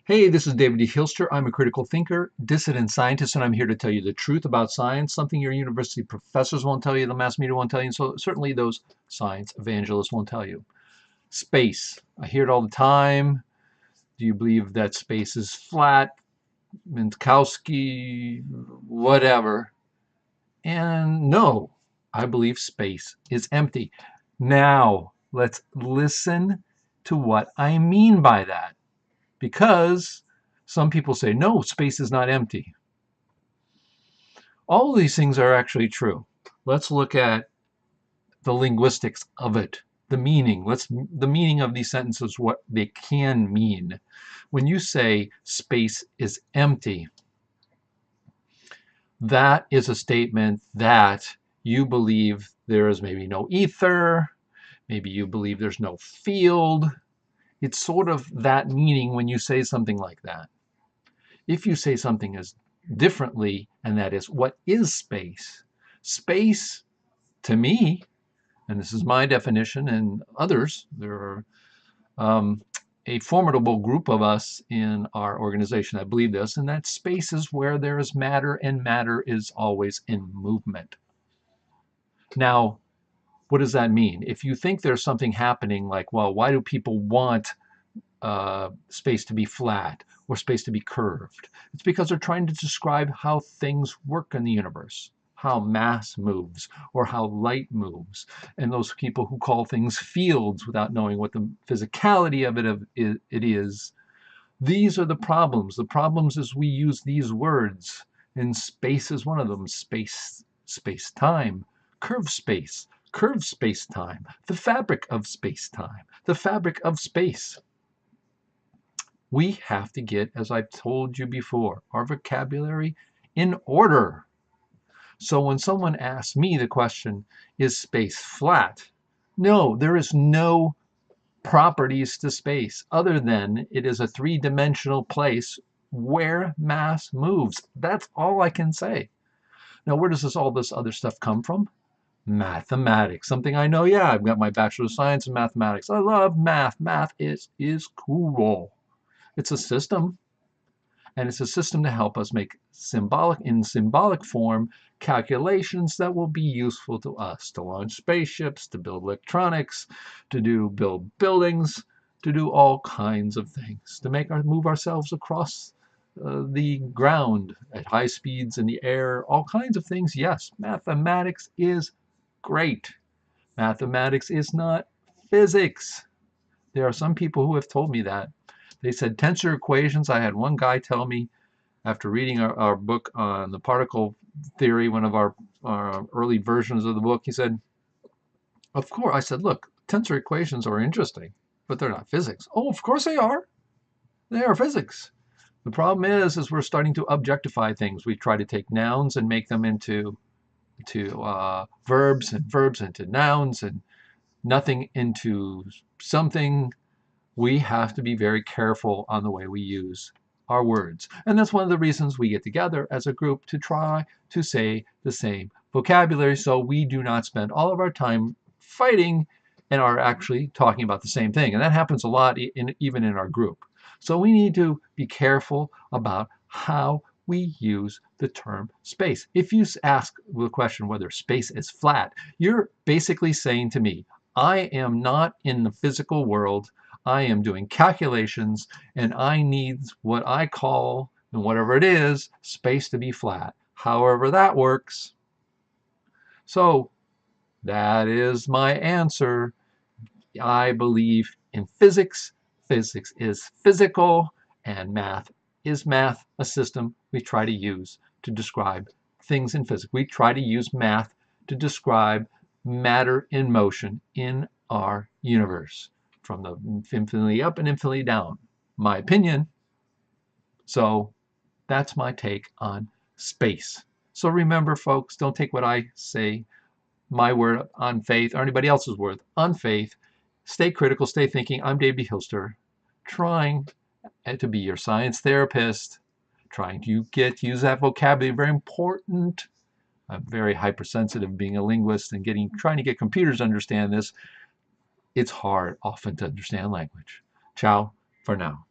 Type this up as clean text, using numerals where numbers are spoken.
Hey, this is David D. Hilster. I'm a critical thinker, dissident scientist, and I'm here to tell you the truth about science, something your university professors won't tell you, the mass media won't tell you, and so certainly those science evangelists won't tell you. Space. I hear it all the time. Do you believe that space is flat, Minkowski, whatever? And no, I believe space is empty. Now, let's listen to what I mean by that. Because some people say, no, space is not empty. All of these things are actually true. Let's look at the linguistics of it, the meaning. The meaning of these sentences, what they can mean. When you say space is empty, that is a statement that you believe there is maybe no ether, maybe you believe there's no field. It's sort of that meaning when you say something like that. If you say something as differently, and that is, what is space? Space, to me, and this is my definition and others, there are a formidable group of us in our organization that believe this, and that space is where there is matter, and matter is always in movement. Now, what does that mean? If you think there's something happening like, well, why do people want space to be flat or space to be curved? It's because they're trying to describe how things work in the universe, how mass moves or how light moves. And those people who call things fields without knowing what the physicality of it is, these are the problems. The problems is we use these words, and space is one of them. Space-time, curved space-time, the fabric of space-time, the fabric of space. We have to get, as I've told you before, our vocabulary in order. So when someone asks me the question, is space flat? No, there is no properties to space other than it is a three-dimensional place where mass moves. That's all I can say. Now, where does all this other stuff come from? Mathematics, something I know. Yeah, I've got my Bachelor of Science in mathematics. I love math. Math is cool. It's a system, and it's a system to help us make symbolic form calculations that will be useful to us to launch spaceships, to build electronics, to build buildings, to do all kinds of things, to move ourselves across the ground at high speeds in the air, all kinds of things. Yes, mathematics is great. Mathematics is not physics. There are some people who have told me that. They said tensor equations. I had one guy tell me after reading our book on the particle theory, one of our early versions of the book, he said, of course. I said, look, tensor equations are interesting, but they're not physics. Oh, of course they are. They are physics. The problem is we're starting to objectify things. We try to take nouns and make them into verbs, and verbs into nouns, and nothing into something. We have to be very careful on the way we use our words. And that's one of the reasons we get together as a group to try to say the same vocabulary so we do not spend all of our time fighting and are actually talking about the same thing. And that happens a lot even in our group. So we need to be careful about how we use the term space. If you ask the question whether space is flat, you're basically saying to me, I am not in the physical world. I am doing calculations, and I need what I call, and whatever it is, space to be flat. However that works. So that is my answer. I believe in physics. Physics is physical, and math is math, a system we try to use to describe things in physics. We try to use math to describe matter in motion in our universe, from the infinity up and infinity down. My opinion. So that's my take on space. So remember, folks, don't take what I say, my word, on faith, or anybody else's word on faith. Stay critical, stay thinking. I'm David Hilster, trying to be your science therapist, trying to use that vocabulary. Very important. I'm very hypersensitive being a linguist and trying to get computers to understand this. It's hard often to understand language. Ciao for now.